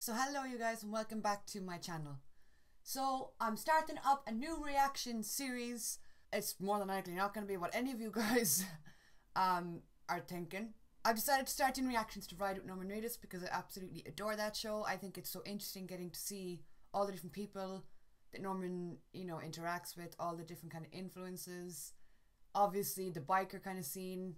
So hello you guys and welcome back to my channel. So I'm starting up a new reaction series. It's more than likely not going to be what any of you guys are thinking. I've decided to start doing reactions to Ride with Norman Reedus because I absolutely adore that show. I think it's so interesting getting to see all the different people that Norman, interacts with, all the different kind of influences. Obviously the biker kind of scene,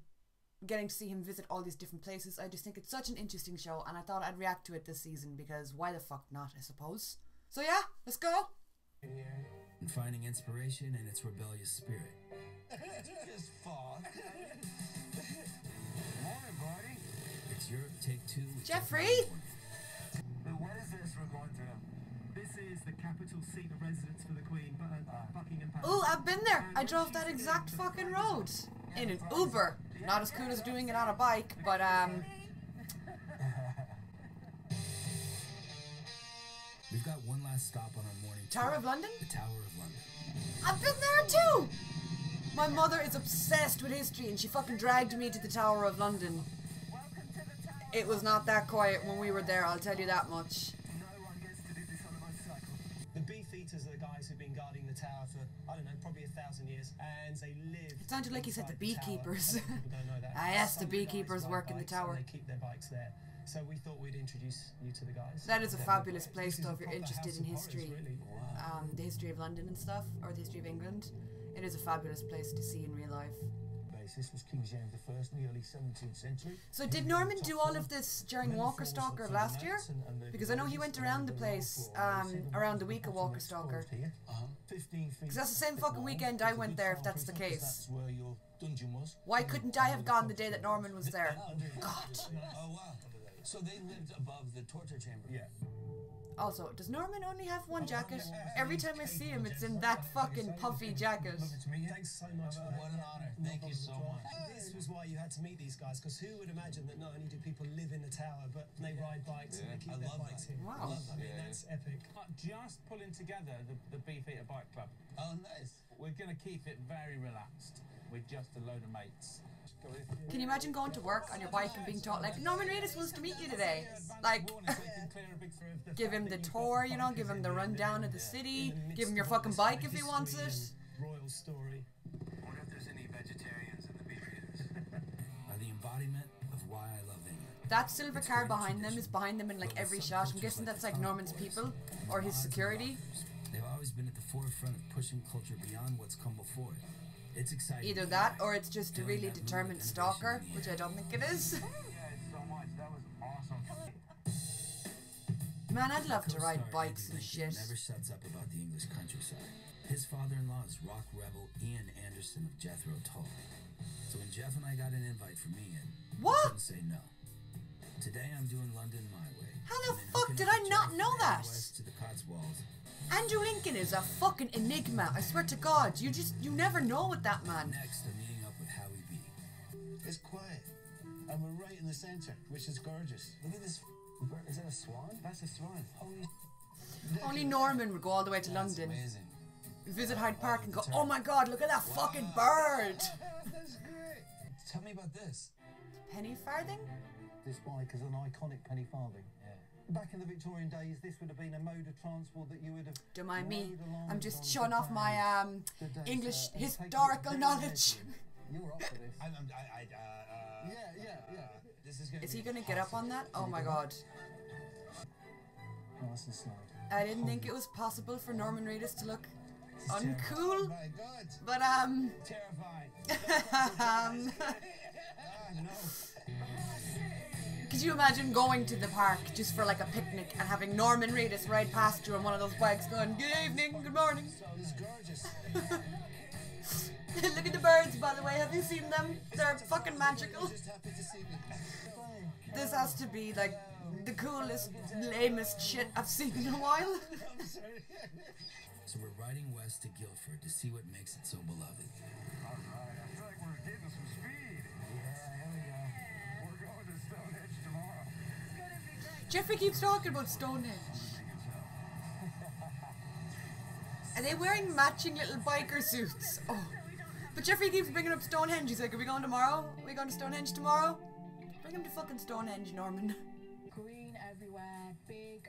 getting to see him visit all these different places. I just think it's such an interesting show and I thought I'd react to it this season because why the fuck not, I suppose. So yeah, let's go. And finding inspiration in its rebellious spirit. Just fuck. Morning, buddy. It's your take two. Jeffrey! What is this we're going through? This is the capital seat of residence for the Queen, Buckingham Palace. Oh, I've been there. I drove that exact fucking road in an Uber. Not as cool as doing it on a bike, but We've got one last stop on our morning Tower tour. of London? The Tower of London. I've been there too! My mother is obsessed with history and she fucking dragged me to the Tower of London. It was not that quiet when we were there, I'll tell you that much. No one gets to do this on a motorcycle. The beefeaters are the guys who've been guarding the tower for, I don't know, probably 1,000 years, and they live. It sounded like you said the beekeepers. People don't know that. Yes, the Some of guys beekeepers ride work in the bikes tower. and they keep their bikes there. So we thought we'd introduce you to the guys. That is a fabulous This place is though a if you're proper interested house in of horrors, history. really. The history of London and stuff, or the history of England. It is a fabulous place to see in real life. This was King James I in the early 17th century. So did Norman do all of this during Walker Stalker of last year? Because I know he went around the place around the week of Walker Stalker. Because that's the same fucking weekend I went there, if that's the case. That's where your dungeon was. Why couldn't I have gone the day that Norman was there? God. Oh wow. So they lived above the torture chamber. Yeah. Also, does Norman only have one jacket? Every time I see him, it's in that fucking puffy jacket. Thanks so much for that. What an honor. Thank you so much. This was why you had to meet these guys, because who would imagine that not only do people live in the tower, but they ride bikes and they keep their bikes here. Wow. I mean, that's epic. Just pulling together the Beefeater Bike Club. Oh nice. We're going to keep it very relaxed with just a load of mates. Can you imagine going to work on your bike and being taught, like, Norman Reedus wants to meet you today? Like, give him the tour, give him the rundown of the city, give him your fucking bike if he wants it. Royal story. I wonder if there's any vegetarians in the Beefeaters. Are the embodiment of why I love England. That silver car behind them is behind them in like every shot. I'm guessing that's like Norman's people or his security. They've always been at the forefront of pushing culture beyond what's come before it. It's exciting. Either that or it's just a really determined stalker, which I don't think it is. So much. That was awesome. Man, I'd love to ride bikes and shit. Never shuts up about the English countryside. His father-in-law is rock rebel Ian Anderson of Jethro Tull. So when Jeff and I got an invite from Ian, What? I couldn't say no. Today I'm doing London my way. How the And then fuck hooking did up I with not Jeff know and that? west to the Cotswolds. Andrew Lincoln is a fucking enigma. I swear to God, you never know with that man. Next, I'm meeting up with Howie B. It's quiet. And we're right in the centre, which is gorgeous. Look at this bird. Is that a swan? That's a swan. Holy Only Norman would go all the way to London, Amazing. visit Hyde Park and go, oh my God, look at that fucking bird. That's great. Tell me about this. Penny farthing? This bike is an iconic penny farthing. Back in the Victorian days, this would have been a mode of transport that you would have... Don't mind me. rode along I'm just on showing the off my town, the days, English and take historical it knowledge. You were up for this. Yeah. This is gonna Is be he gonna get up on that? Oh my God. Nice and slide. I didn't think it was possible for Norman Reedus to look uncool, Oh my God. but Terrifying. No. could you imagine going to the park just for like a picnic and having Norman Reedus ride past you on one of those bikes going, good evening, good morning. It's gorgeous. Look at the birds, by the way, have you seen them? They're fucking magical. Just happy to see me. This has to be like the coolest, lamest shit I've seen in a while. So we're riding west to Guildford to see what makes it so beloved. Alright, I feel like we're getting some speed. Yeah, here we go. We're going to Stonehenge tomorrow. Jeffrey keeps talking about Stonehenge. Are they wearing matching little biker suits? Oh. But Jeffrey keeps bringing up Stonehenge. He's like, are we going tomorrow? Are we going to Stonehenge tomorrow? Bring him to fucking Stonehenge, Norman. Green everywhere, big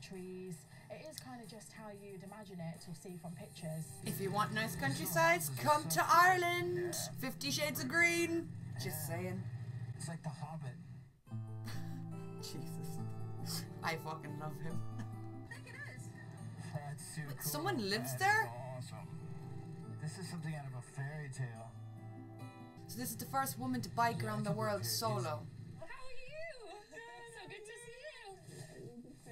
trees. It is kind of just how you'd imagine it to see from pictures. If you want nice countrysides, come to Ireland. 50 Shades of Green. Just saying. It's like The Hobbit. Jesus. I fucking love him. I think it is. That's so cool. Someone lives there? Awesome. This is something out of a fairy tale. So this is the first woman to bike around the world solo. How are you? So good to see you.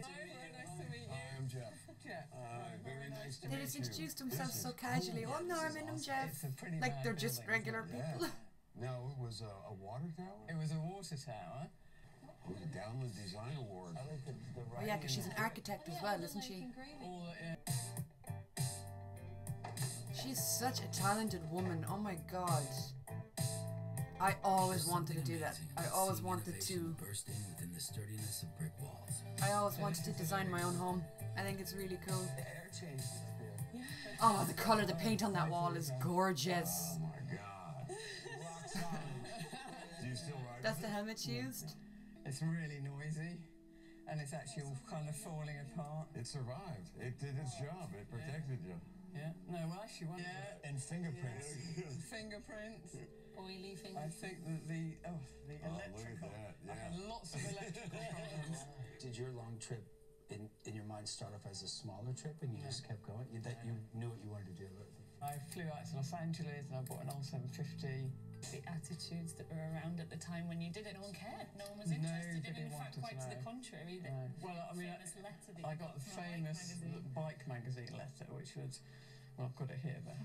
Hi, very nice to meet you. I'm Jeff. Jeff. Very nice to They meet just you. introduced themselves so casually. Oh, Norman, I'm Jeff. It's a pretty Like rad they're just building, regular isn't it? people. No, it was a water tower? It was a water tower. It was a Downland Design Award. I like the Oh yeah, because she's an architect as well, isn't she? All, She's such a talented woman. Oh my god. I always wanted to do that. I always wanted to. Bursting within the sturdiness of brick walls. I always wanted to design my own home. I think it's really cool. The air changes there. Oh, the color, the paint on that wall is gorgeous. Oh my god. Rock solid. Do you still ride That's with the it? helmet she used. it's really noisy, and it's actually all kind of falling apart. It survived. It did its job. It protected you. Yeah. No, well, actually, yeah. And fingerprints. Fingerprints. Oily I fingers. think that the Oh, look at electrical. that. I had Yeah. lots of electrical problems. Did your long trip in your mind start off as a smaller trip and you just kept going? That you knew what you wanted to do? I flew out to Los Angeles and I bought an old 750. The attitudes that were around at the time when you did it, no one cared. No one was interested in Nobody it. In fact, wanted to quite to the know. contrary. The No. Well, I mean, famous letter that I you got the from a famous magazine. bike magazine letter, which was, well, I've got it here, but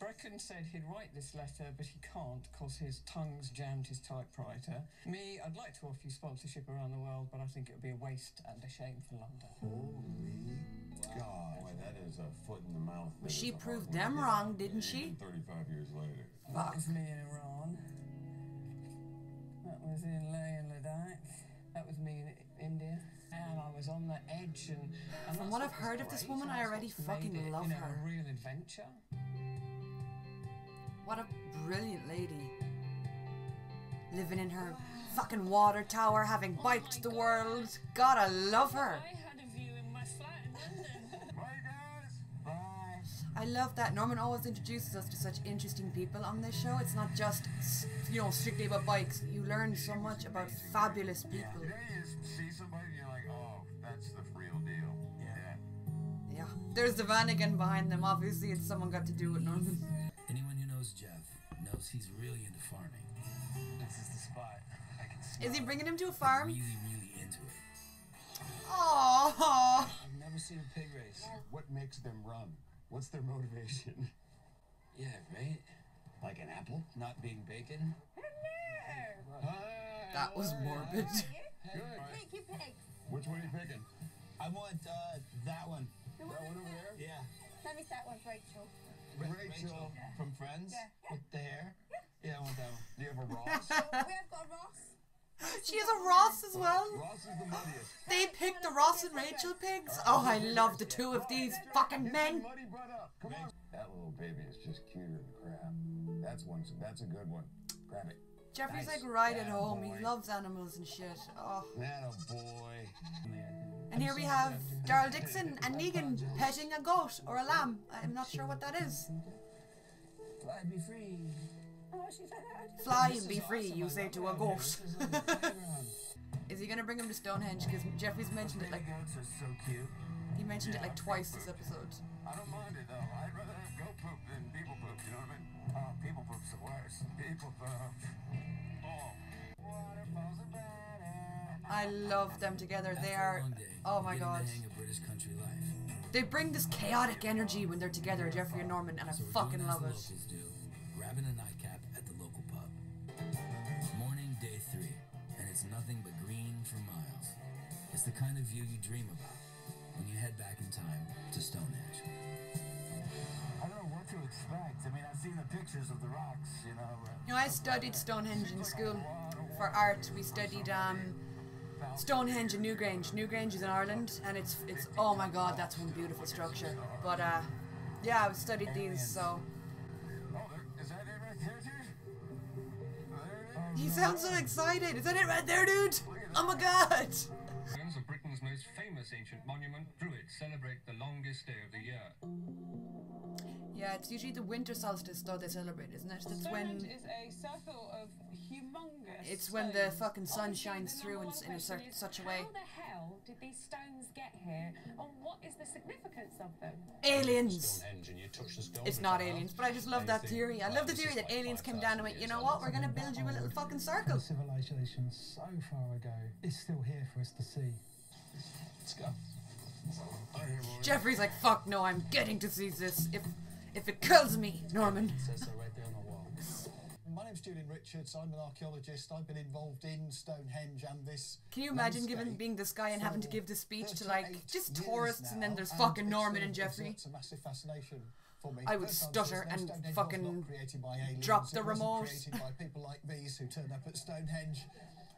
Brecken said he'd write this letter, but he can't because his tongue's jammed his typewriter. Me, I'd like to offer you sponsorship around the world, but I think it would be a waste and a shame for London. Holy God. Boy, that is a foot in the mouth. Well, That she is a hard proved one to them get. wrong, didn't she? Even 35 years later. That was me in Iran. That was in Leh and Ladakh. That was me in India. And I was on the edge and From that's what I've was heard of this great, woman, and I that's already what's made fucking it, love you know, her. a real adventure. What a brilliant lady. Living in her fucking water tower, having biked the world. God, I love her. I had a view in my flat in London. Bye, guys. Bye. I love that Norman always introduces us to such interesting people on this show. It's not just, you know, strictly about bikes. You learn so much about fabulous people. You know, you just see somebody and you're like, oh, that's the real deal. Yeah. Yeah. There's the van again behind them. Obviously, it's someone got to do with Norman. Anyone who knows Jeff knows he's really into farming. This is the spot. I can smell Is he it. bringing him to a farm? Really, really into it. Aww. I've never seen a pig race. What makes them run? What's their motivation? Yeah, right? Like an apple? Not being bacon. That was morbid. Good. Take your pigs. Which one are you picking? I want that one. The one That one with over the- there? Yeah. Let me start with Rachel. Rachel. From Friends? Yeah. With the hair? Yeah, I want that one. Do you have a Ross? We've got Ross. She has a Ross as well. Ross is the muddiest. They picked the Ross and Rachel pigs. Oh, I love the two of these fucking Get men. your muddy butt up. Come on. That little baby is just cuter than crap. That's a good one. Grab it. Jeffrey's Nice. like right at Yeah, home. boy. He loves animals and shit. Oh. That a boy. And here we have Darryl Dixon and Negan petting a goat or a lamb. I'm not sure what that is. Fly be free. Oh, she said that. Fly This and be is free, awesome. you I say love to it a out here. goat. This is like a playground. Is he gonna bring him to Stonehenge? Because Jeffrey's mentioned it like goats are so cute. he mentioned it like twice this episode. I don't mind it though. I'd rather have goat poop than people poop. You know what I mean? People poop's the worst. People poop. Oh. Waterfalls are better. I love them together. They After a are. long day, Oh my getting god. the hang of British country life. They bring this chaotic energy when they're together, Jeffrey and Norman, and I So we're fucking doing as love the it. locals do, grabbing a nightcap at the local pub. Morning day 3, and it's nothing but green for miles. It's the kind of view you dream about when you head back in time to Stonehenge. I don't know what to expect. I mean, I've seen the pictures of the rocks, you know. You know, I studied Stonehenge in school for art. We studied Stonehenge and Newgrange. Newgrange is in Ireland, and it's oh my god, that's one beautiful structure. But yeah, I've studied these, so Oh, is that it right there, dude? There it is. he sounds so excited. Is that it right there, dude? Oh my god! One of Britain's most famous famous ancient monument, Druids celebrate the longest day of the year. Yeah, it's usually the winter solstice though they celebrate, isn't it? That's Stonehenge when is a circle of humongous it's when the stones. fucking sun Obviously, shines the through number in one a question is, such a way. How the hell did these stones get here, and what is the significance of them? Aliens! Stonehenge and you touch the stone, It's not aliens, but I just love that theory. I love the theory that aliens came down and went, you know what, we're gonna build you a little fucking circle. Civilization so far ago is still here for us to see. Let's go. Jeffrey's like, fuck no, I'm getting to see this. If it kills me, Norman. It says so right there on the wall. My name's Julian Richards. I'm an archaeologist. I've been involved in Stonehenge and this. Can you imagine being this guy and having to give the speech to like just tourists, and then there's fucking Norman and Jeffrey? It's a massive fascination for me. I would First stutter answer is, and no, Stonehenge fucking was not created by aliens. drop the It wasn't remote. created by people like these who turn up at Stonehenge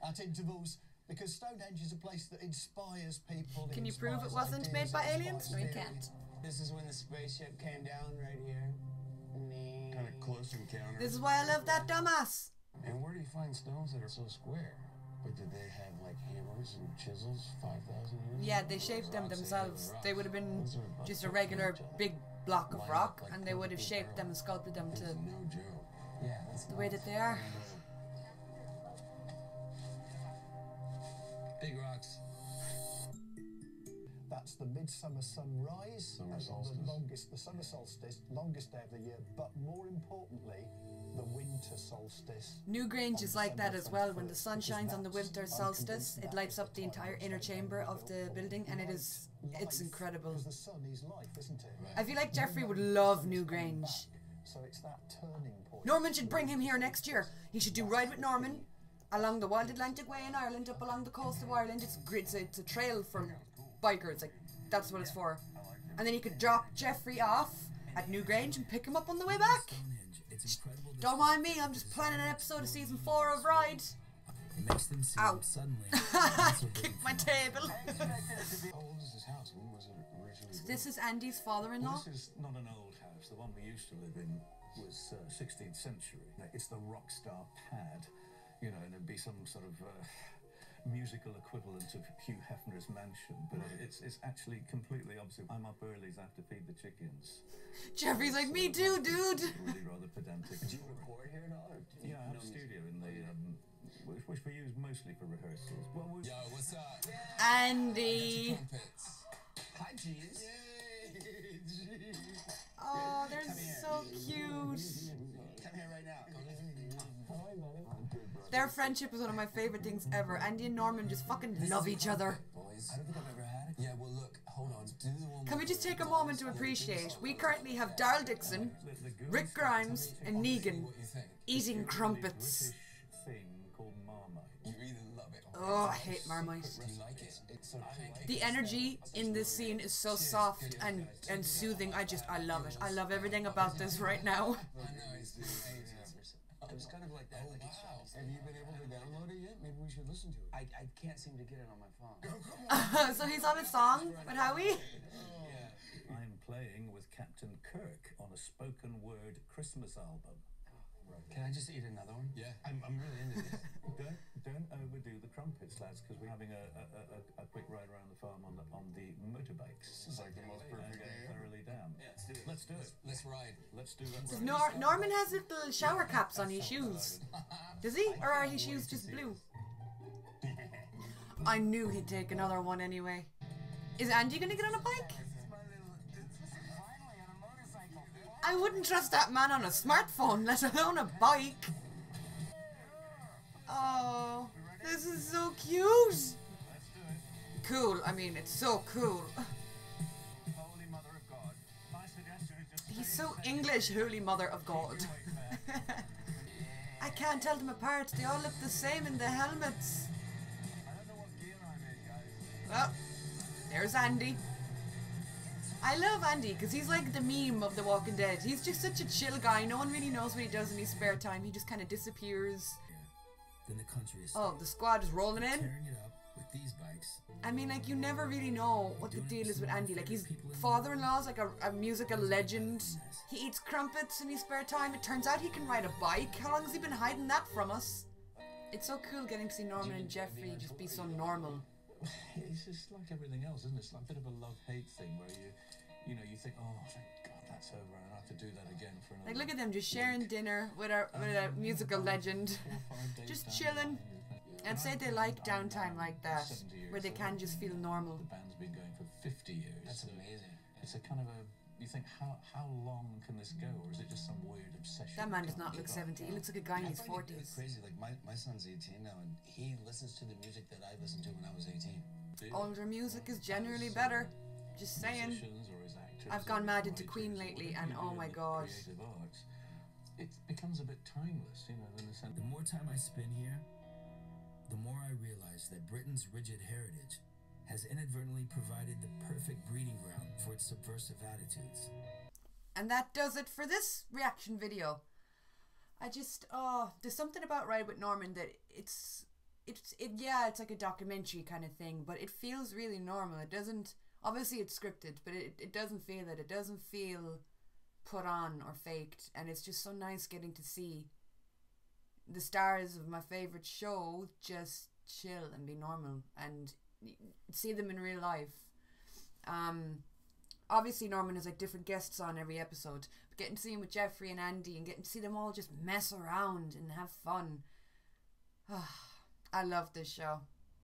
at intervals. Because Stonehenge is a place that inspires people. Can you prove it inspires wasn't made ideas, by it aliens? No, inspires you theory. can't. This is when the spaceship came down right here. Kind of close encounter. This is why I love that dumbass. And where do you find stones that are so square? But did they have like hammers and chisels 5,000 years Yeah, ago? they shaped them Rocks, themselves. rocks. They would have been Those are about just a 4 regular feet tall. big block of Lined rock, up like and they would have portable shaped them and barrels. sculpted them It's to no joke. Yeah, that's the way that they are. Big rocks. That's the midsummer sunrise, Summer and solstice. the summer solstice, longest day of the year, but more importantly, the winter solstice. Newgrange is like that as well. When the 21st, sun because shines on the that's- winter I'm solstice, convinced it that lights is up the time entire of inner Stonehenge chamber of the built. building, and it's Life, incredible. Because the sun is life, isn't it? I feel like Jeffrey would love Newgrange. So it's that turning point. Norman should bring him here next year. He should do Ride with Norman along the Wild Atlantic Way in Ireland, up along the coast of Ireland. It's a trail for bikers. Like, that's what it's for. And then he could drop Jeffrey off at Newgrange and pick him up on the way back. Stonehenge, it's incredible to Don't mind me, I'm just planning an episode of season 4 of Ride. It makes them seem Ow. suddenly not so Kick big my and table. How old is this house? When was it originally So built? this is Andy's father-in-law. Well, this is not an old house. The one we used to live in was 16th century. It's the Rockstar Pad, you know, and it'd be some sort of musical equivalent of Hugh Hefner's mansion, but it's actually completely opposite. I'm up early, so I have to feed the chickens. Jeffrey's like, me too, dude. Really rather pedantic. Do you record here at all? Or do you Yeah, I have a studio in the which we use mostly for rehearsals. Well, we Yo, what's up? Andy. Trumpets. Hi, Jeez. Oh, they're so cute. Come here right now. Their friendship is one of my favorite things ever. Andy and Norman just fucking love each other. Boys. I don't think I've ever had it. Yeah, well, look, hold on. Do the one. Can we just take a moment to appreciate? We currently have Darryl Dixon, Rick Grimes, and Negan What you think? eating crumpets. British thing called Marmite. You either love it or Oh, I hate Marmite. do you like it? It's so pink. The energy in this scene is so soft and soothing. I love it. I love everything about this right now. I know, it's It was kind of like that. Oh, like it's wow. Have you been able to download it yet? Maybe we should listen to it. I can't seem to get it on my phone. So he's on a song with Howie. I'm playing with Captain Kirk on a spoken word Christmas album. Can I just eat another one? Yeah. I'm really into this. Don't overdo the crumpets, lads, because we're having a quick ride around the farm on the motorbikes. This is like the most And perfect get day ever. thoroughly down. Let's do it. Let's ride. Let's do that. Does right. Norman has little shower caps on his shoes. Does he? Or are his shoes just blue? I knew he'd take another one anyway. Is Andy gonna get on a bike? I wouldn't trust that man on a smartphone, let alone a bike. Oh, this is so cute. Cool, I mean, it's so cool. Holy Mother of God, my suggestion is just He's so English, Holy Mother of God. I can't tell them apart, they all look the same in the helmets. I don't know what gear I'm in, guys. Well, there's Andy. I love Andy because he's like the meme of The Walking Dead. He's just such a chill guy. No one really knows what he does in his spare time. He just kind of disappears. then the country is Oh, the squad is rolling in. tearing it up with these bikes. I mean, like, you never really know what the deal is with Andy. Like, his father-in-law's like a musical legend. He eats crumpets in his spare time. It turns out he can ride a bike. How long has he been hiding that from us? It's so cool getting to see Norman and Jeffrey just be so normal. it's just like everything else, isn't it? It's like a bit of a love-hate thing where you know, you think, oh, thank God that's over, and I have to do that again for another. Like, look at them just sharing dinner with a musical legend, just chilling. I'd say they like downtime like that, where they can just feel normal. The band's been going for 50 years. That's amazing. It's a kind of a, you think, how long can this go, or is it just some weird obsession? That man does not look 70. He looks like a guy in his 40s. It's crazy. Like my son's 18 now, and he listens to the music that I listened to when I was 18. Older music is generally better. Just saying. I've gone mad into Queen lately, and oh my god. It becomes a bit timeless, you know, in the sense. The more time I spend here, the more I realize that Britain's rigid heritage has inadvertently provided the perfect breeding ground for its subversive attitudes. And that does it for this reaction video. There's something about Ride with Norman that it's like a documentary kind of thing, but it feels really normal. It doesn't, obviously it's scripted, but it doesn't feel it. It doesn't feel put on or faked, and it's just so nice getting to see the stars of my favourite show just chill and be normal and see them in real life. Obviously Norman has like different guests on every episode, but getting to see him with Jeffrey and Andy and getting to see them all just mess around and have fun. I love this show.